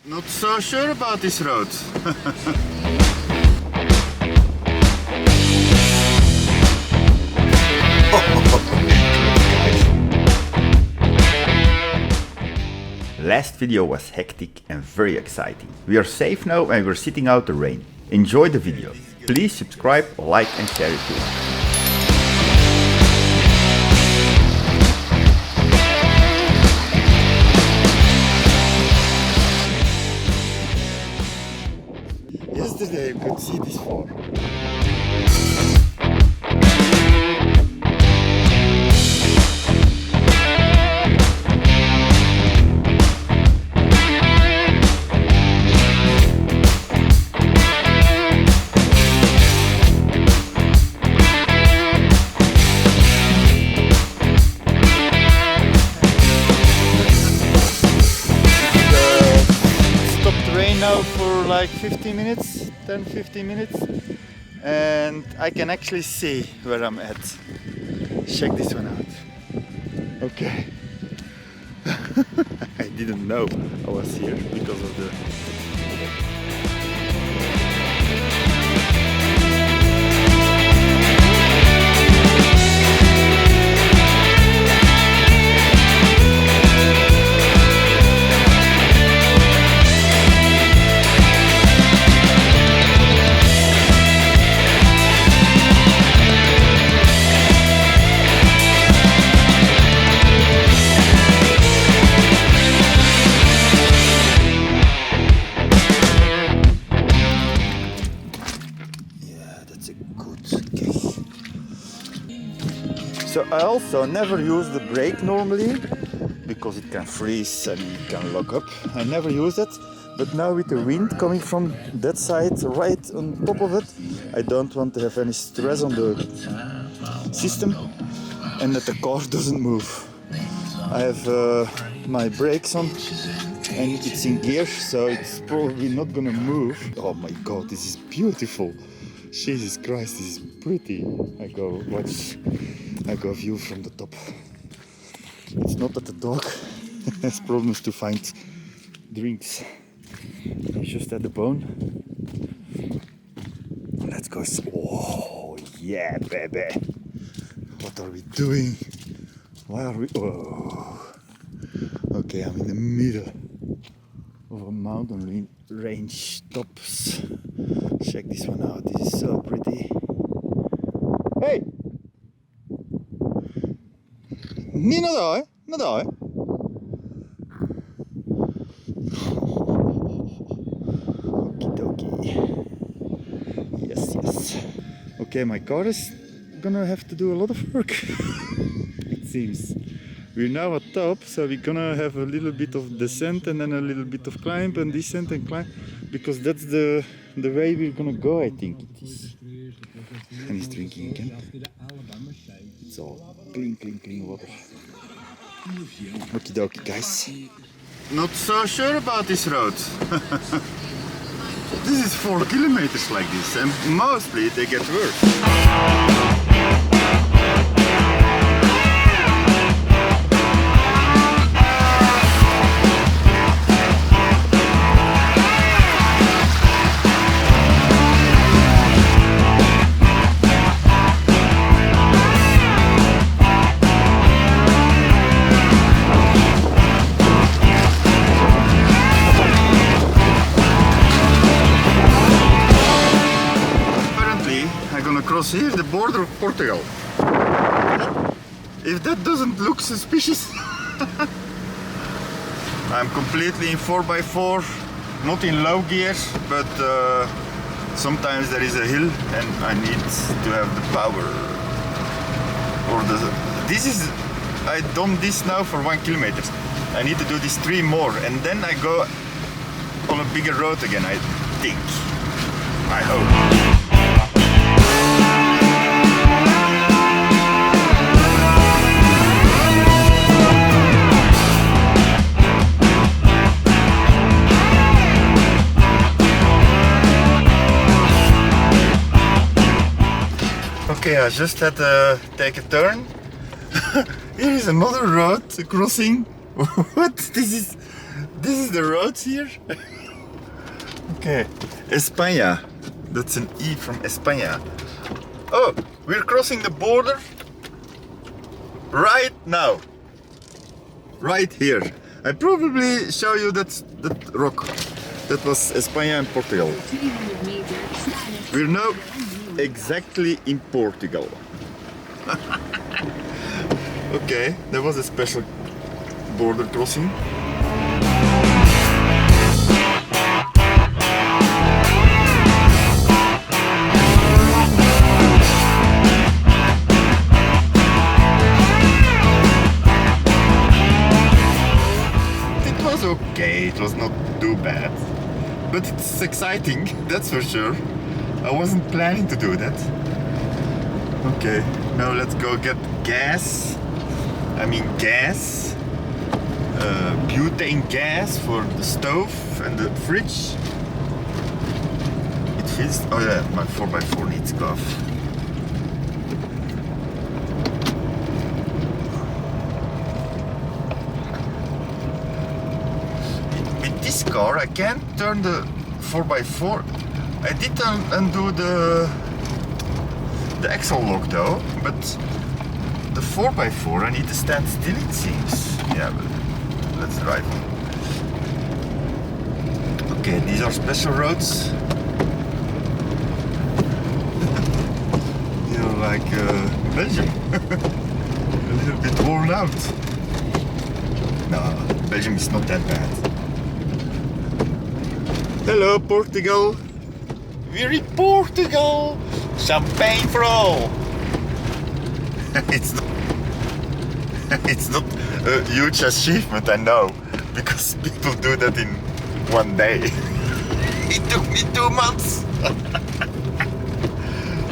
Not so sure about this road. Last video was hectic and very exciting. We are safe now and we're sitting out the rain. Enjoy the video. Please subscribe, like and share it too. Yesterday you could see this far. Now for like 15 minutes, 10-15 minutes, and I can actually see where I'm at. Check this one out. Okay. I didn't know I was here because of the So I also never use the brake normally because it can freeze and it can lock up. I never use it, but now with the wind coming from that side right on top of it, I don't want to have any stress on the system and that the car doesn't move. I have my brakes on and it's in gear, so it's probably not gonna move. Oh my god, this is beautiful. Jesus Christ, this is pretty. I go view from the top. It's not that the dog has problems to find drinks. He's just at the bone. Let's go. Oh yeah, baby. What are we doing? Why are we? Oh. Okay, I'm in the middle of a mountain range tops. Check this one out. This is so pretty. Hey! Niet naar daar, hè? Naar daar, hè? Okie Yes, yes. Okay, my car is gonna have to do a lot of work. It seems. We're now at top, so we're gonna have a little bit of descent and then a little bit of climb and descent and climb, because that's the way we're gonna go, I think it is. And he's drinking again. It's all clean water. Okie dokie, guys. Not so sure about this road. This is 4 kilometers like this, and mostly they get worse. Across here, the border of Portugal. If that doesn't look suspicious. I'm completely in 4x4, not in low gears, but sometimes there is a hill and I need to have the power. I've done this now for 1 kilometer. I need to do this 3 more and then I go on a bigger road again, I think. I hope. Okay, I just had to take a turn. Here is another road crossing. What? This this is the roads here. Okay, España. That's an E from España. Oh, we're crossing the border right now. Right here. I probably show you that rock. That was España and Portugal. We're now exactly in Portugal. Okay, there was a special border crossing. It was okay, it was not too bad. But it's exciting, that's for sure. I wasn't planning to do that. Okay, now let's go get gas. Gas. Butane gas for the stove and the fridge. It feels... Oh yeah, my 4x4 needs cough. With this car I can't turn the 4x4. I did undo the axle lock though, but the 4x4 I need to stand still, it seems. Yeah, but let's drive on. Okay, these are special roads. You know, like Belgium. A little bit worn out. No, Belgium is not that bad. Hello, Portugal. We're in Portugal. Champagne for all. It's not a huge achievement, I know, because people do that in one day. It took me 2 months.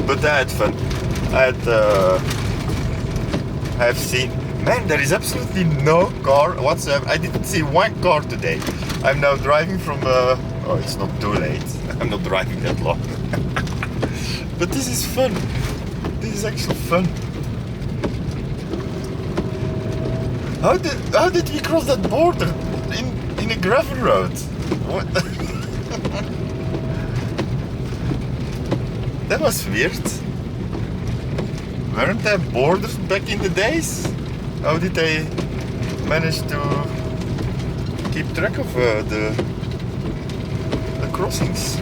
But I had fun. I've seen, man, there is absolutely no car whatsoever. I didn't see one car today. I'm now driving from oh, it's not too late. I'm not driving that long. But this is fun. This is actually fun. How did we cross that border in a gravel road? What? That was weird. Weren't there borders back in the days? How did they manage to keep track of the crossings?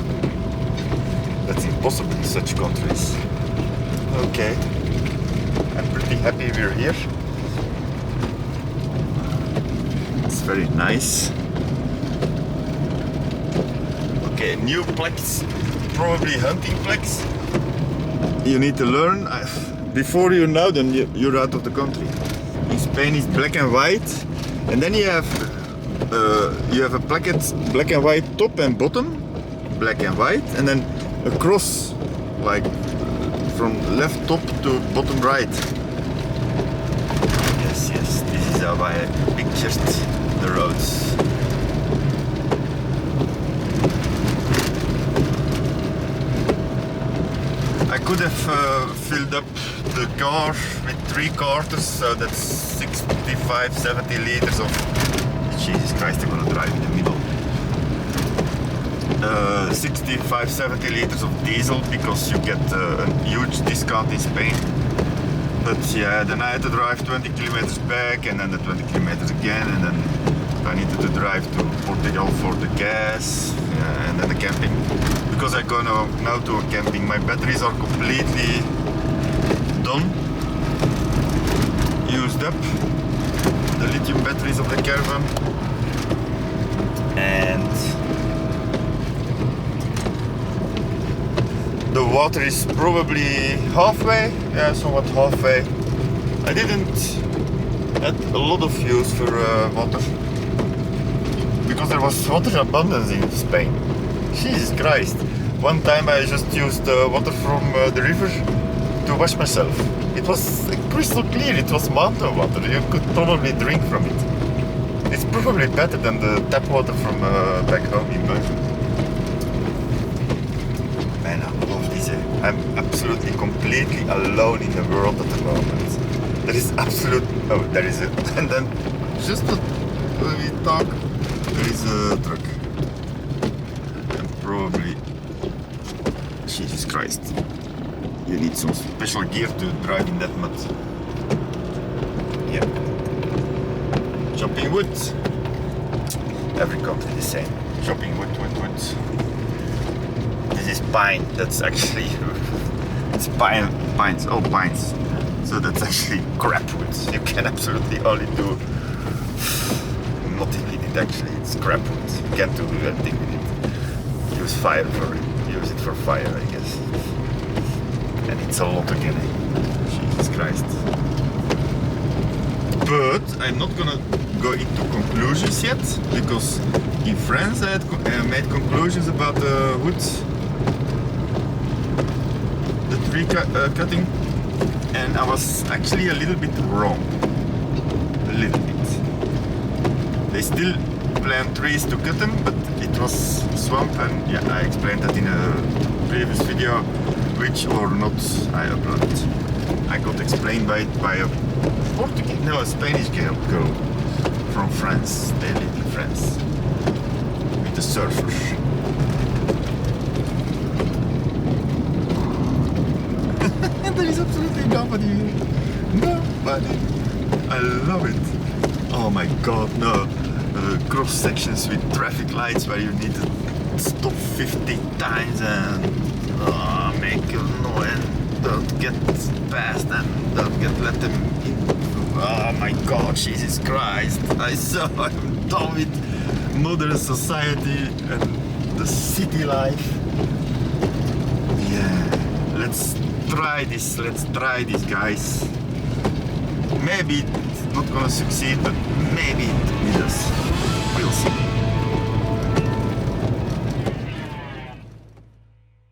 That's impossible in such countries. Okay, I'm pretty happy we're here. It's very nice. Okay, new plaques, probably hunting plaques. You need to learn. Before you know them, you're out of the country. In Spain it's black and white, and then you have a placket, black and white top and bottom, black and white, and then a cross, like from left top to bottom right. Yes, this is how I pictured the roads. I could have filled up the car with 3 quarters, so that's 65-70 liters of... Jesus Christ, I'm gonna drive in the middle. 65-70 liters of diesel, because you get a huge discount in Spain. But yeah, then I had to drive 20 kilometers back, and then the 20 kilometers again, and then I needed to drive to Portugal for the gas, yeah, and then the camping. Because I go now to a camping, my batteries are completely done, used up, the lithium batteries of the caravan, and the water is probably halfway, yeah, somewhat halfway. I didn't had a lot of use for water, because there was water abundance in Spain. Jesus Christ. One time I just used water from the river to wash myself. It was crystal clear, it was mountain water, you could probably drink from it. It's probably better than the tap water from back home in Belgium. Man, I love this. I'm absolutely completely alone in the world at the moment. There is absolute... Oh, there is it. And then, just to, when we talk There is a truck. And probably... Jesus Christ. You need some special gear to drive in that mud. Yeah. Chopping wood. Every country the same. Chopping wood. This is pine. That's actually... it's pines. Oh, pines. So that's actually crap wood. You can absolutely only do nothing with it actually. It's crap wood. You can't do anything with it. Use it for fire, I guess. And it's a lot again. Jesus Christ. But I'm not gonna go into conclusions yet, because in France I had made conclusions about the wood, the tree cutting, and I was actually a little bit wrong. A little bit. They still plant trees to cut them, but it was swamp, and yeah, I explained that in a previous video, which or not I uploaded. I got explained by a Portuguese, no, a Spanish girl from France. They live in France with the surfers. And there is absolutely nobody here. Nobody. I love it. Oh my god, no. Cross sections with traffic lights where you need to stop 50 times and make a noise. Don't get past and don't let them in. Oh my god, Jesus Christ. I'm done with modern society and the city life. Yeah, let's try this, guys. Maybe it's not gonna succeed, but maybe it does. We'll see.